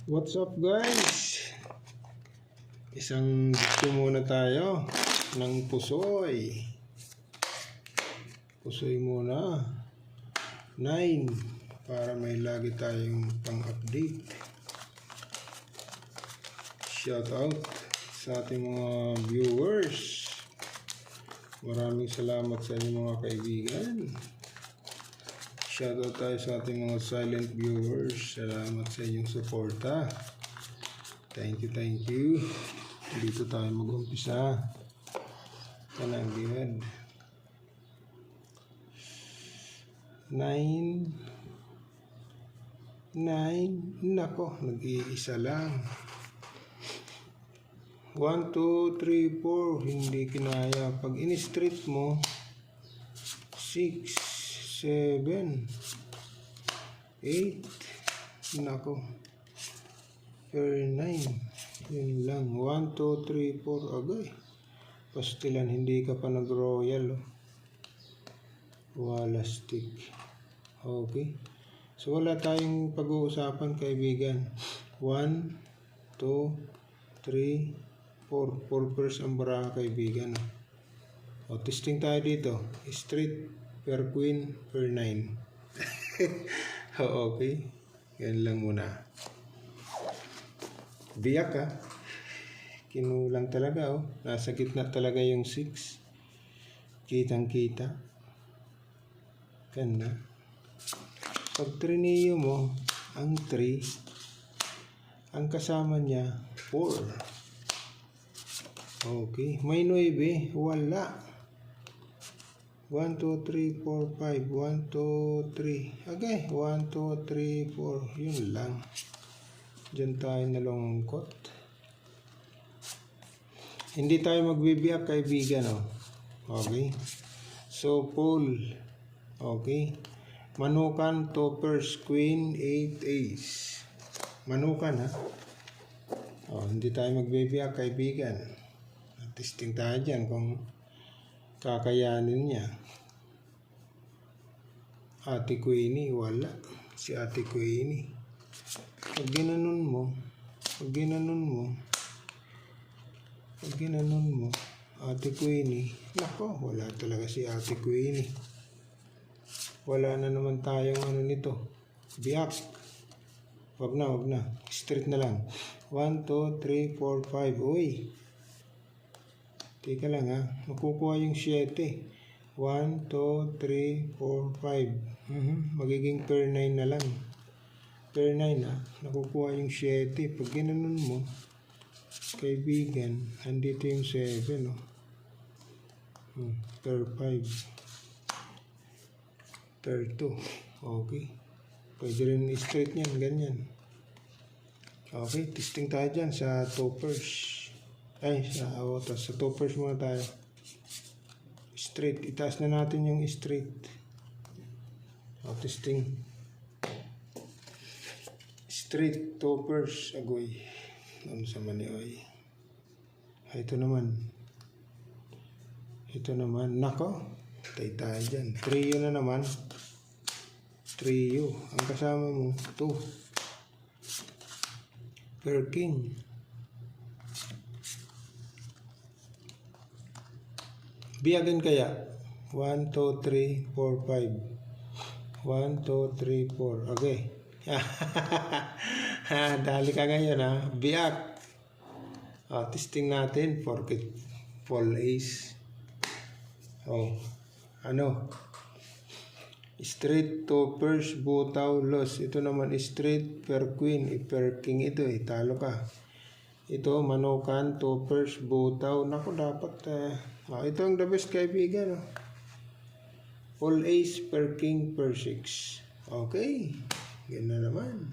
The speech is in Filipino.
What's up guys? Isang video muna tayo ng pusoy. Pusoy muna 9 para may lagi tayong pang-update. Shout out sa ating mga viewers. Maraming salamat sa inyong mga kaibigan. Shoutout tayo sa ating mga silent viewers. Salamat sa inyong suporta. Thank you. Dito tayo mag-umpisa. Kanang good. 9. Nako, nag-iisa lang. 1, 2, 3, 4. Hindi kinaya. Pag in-street mo, 6, 7, 8, nako, 9, yun lang, 1, 2, 3, 4, agay, pastilan, hindi ka pa nag-royal, oh. Wala stick. Okay, so wala tayong pag-uusapan kaibigan. 1, 2, 3, 4 pairs ang baraka kaibigan, oh. Testing tayo dito, straight per queen per 9. Okay, yan lang muna. Biyak ha, kinulang talaga, oh. Nasa gitna talaga yung 6, kitang kita. Ganda. Pag trineo mo ang 3, ang kasama niya 4. Okay, may 9, wala. 1, 2, 3, 4, 5. 1, 2, 3. Okay. 1, 2, 3, 4. Yun lang. Diyan tayo nalungkot. Hindi tayo magbibiyak kaibigan, oh. Okay. So, pull. Okay. Manukan, toppers, queen, 8, ace. Manukan, ha. Oh, hindi tayo magbibiyak kaibigan. Testing tayo dyan kung kakayanin niya. Ate Queenie, wala. Si Ate Queenie. Pag ginanon mo, Ate Queenie, nako, wala talaga si Ate Queenie. Wala na naman tayong ano nito. Biyak. Wag na. Straight na lang. 1, 2, 3, 4, 5. Uy. Teka lang ha. Makukuha yung 7. 1, 2, 3, 4, 5. Magiging per 9 na lang. Per 9 ha. Nakukuha yung 7. Pag ginanon mo, kaibigan, andito yung 7. Oh. Per 5. Per 2. Okay. Pwede rin straight niyan. Ganyan. Okay. Testing tayo dyan sa toppers. Ay, sa toppers muna tayo. Straight. Itaas na natin yung straight. Testing. Straight toppers. Agoy. Ano sa manioy. Ito naman. Nako. Tay tayo dyan. Trio na naman. Trio. Ang kasama mo, 2. Per king. Biyagan kaya? 1, 2, 3, 4, 5. 1, 2, 3, 4. Okay. Dali ka ngayon ha. Biyak. Testing natin. Porket full ace. Ano? Straight, toppers, butaw, loss. Ito naman straight, per queen. Per king ito eh. Talo ka. Ito, manukan, toppers, butaw. Naku, dapat ito ang the best kaibigan. Full ace, per king, per 6. Okay. Yan na naman.